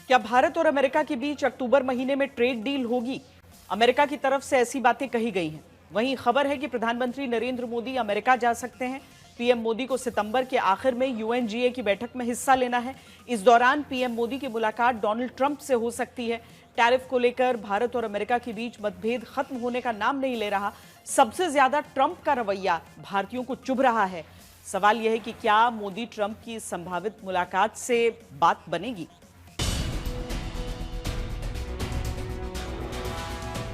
क्या भारत और अमेरिका के बीच अक्टूबर महीने में ट्रेड डील होगी? अमेरिका की तरफ से ऐसी बातें कही गई हैं। वहीं खबर है कि प्रधानमंत्री नरेंद्र मोदी अमेरिका जा सकते हैं। पीएम मोदी को सितंबर के आखिर में यूएनजीए की बैठक में हिस्सा लेना है। इस दौरान पीएम मोदी की मुलाकात डोनाल्ड ट्रंप से हो सकती है। टैरिफ को लेकर भारत और अमेरिका के बीच मतभेद खत्म होने का नाम नहीं ले रहा। सबसे ज्यादा ट्रंप का रवैया भारतीयों को चुभ रहा है। सवाल यह है कि क्या मोदी ट्रंप की संभावित मुलाकात से बात बनेगी?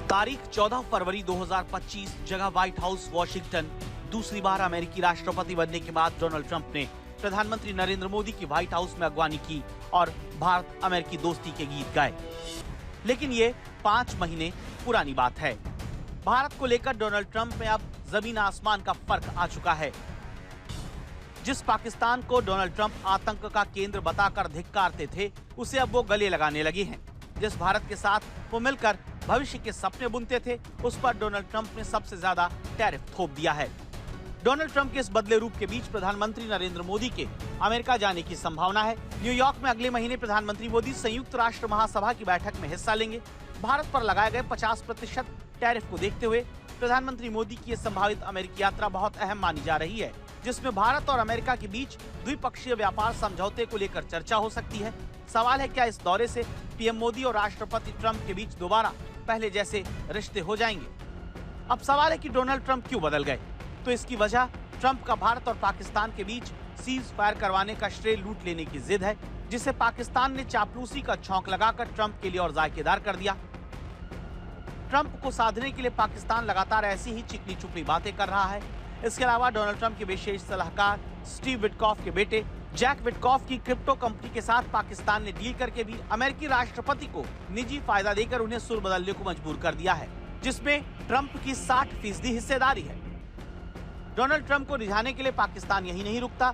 तारीख 14 फरवरी 2025, जगह व्हाइट हाउस, वॉशिंगटन। दूसरी बार अमेरिकी राष्ट्रपति बनने के बाद डोनाल्ड ट्रंप ने प्रधानमंत्री नरेंद्र मोदी की व्हाइट हाउस में अगवानी की और भारत अमेरिकी दोस्ती के गीत गाए। लेकिन ये 5 महीने पुरानी बात है। भारत को लेकर डोनाल्ड ट्रंप में अब जमीन आसमान का फर्क आ चुका है। जिस पाकिस्तान को डोनाल्ड ट्रंप आतंक का केंद्र बताकर धिक्कारते थे, उसे अब वो गले लगाने लगे हैं। जिस भारत के साथ वो मिलकर भविष्य के सपने बुनते थे, उस पर डोनाल्ड ट्रंप ने सबसे ज्यादा टैरिफ थोप दिया है। डोनाल्ड ट्रंप के इस बदले रूप के बीच प्रधानमंत्री नरेंद्र मोदी के अमेरिका जाने की संभावना है। न्यूयॉर्क में अगले महीने प्रधानमंत्री मोदी संयुक्त राष्ट्र महासभा की बैठक में हिस्सा लेंगे। भारत पर लगाए गए 50% टैरिफ को देखते हुए प्रधानमंत्री मोदी की संभावित अमेरिकी यात्रा बहुत अहम मानी जा रही है, जिसमें भारत और अमेरिका के बीच द्विपक्षीय व्यापार समझौते को लेकर चर्चा हो सकती है। सवाल है, क्या इस दौरे से पीएम मोदी और राष्ट्रपति ट्रंप के बीच दोबारा पहले जैसे रिश्ते हो जाएंगे? अब सवाल है कि डोनाल्ड ट्रंप क्यों बदल गए? तो इसकी वजह ट्रंप का भारत और पाकिस्तान के बीच सीज फायर करवाने का श्रेय लूट लेने की जिद है, जिसे पाकिस्तान ने चापलूसी का छौंक लगाकर ट्रंप के लिए और जायकेदार कर दिया। ट्रंप को साधने के लिए पाकिस्तान लगातार ऐसी ही चिकनी चुपड़ी बातें कर रहा है। इसके अलावा डोनाल्ड ट्रंप के विशेष सलाहकार स्टीव विटकॉफ के बेटे जैक विटकॉफ की क्रिप्टो कंपनी के साथ पाकिस्तान ने डील करके भी अमेरिकी राष्ट्रपति को निजी फायदा देकर उन्हें सुर बदलने को मजबूर कर दिया है, जिसमें ट्रंप की 60% हिस्सेदारी है। डोनाल्ड ट्रंप को रिझाने के लिए पाकिस्तान यही नहीं रुकता।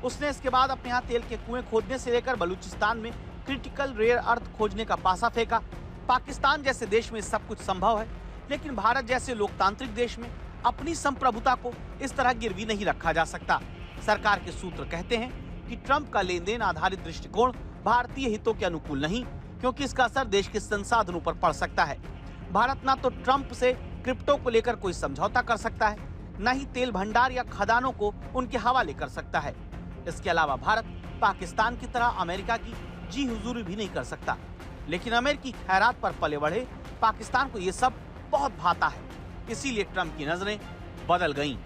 उसने इसके बाद अपने यहाँ तेल के कुएं खोदने से लेकर बलूचिस्तान में क्रिटिकल रेयर अर्थ खोजने का पासा फेंका। पाकिस्तान जैसे देश में सब कुछ संभव है, लेकिन भारत जैसे लोकतांत्रिक देश में अपनी संप्रभुता को इस तरह गिरवी नहीं रखा जा सकता। सरकार के सूत्र कहते हैं कि ट्रंप का लेन देन आधारित दृष्टिकोण भारतीय हितों के अनुकूल नहीं, क्योंकि इसका असर देश के संसाधनों पर पड़ सकता है। भारत ना तो ट्रंप से क्रिप्टो को लेकर कोई समझौता कर सकता है, न ही तेल भंडार या खदानों को उनके हवाले कर सकता है। इसके अलावा भारत पाकिस्तान की तरह अमेरिका की जी हुजूरी भी नहीं कर सकता। लेकिन अमेरिकी खैरात पर पले बढ़े पाकिस्तान को ये सब बहुत भाता है, इसीलिए ट्रंप की नजरें बदल गईं।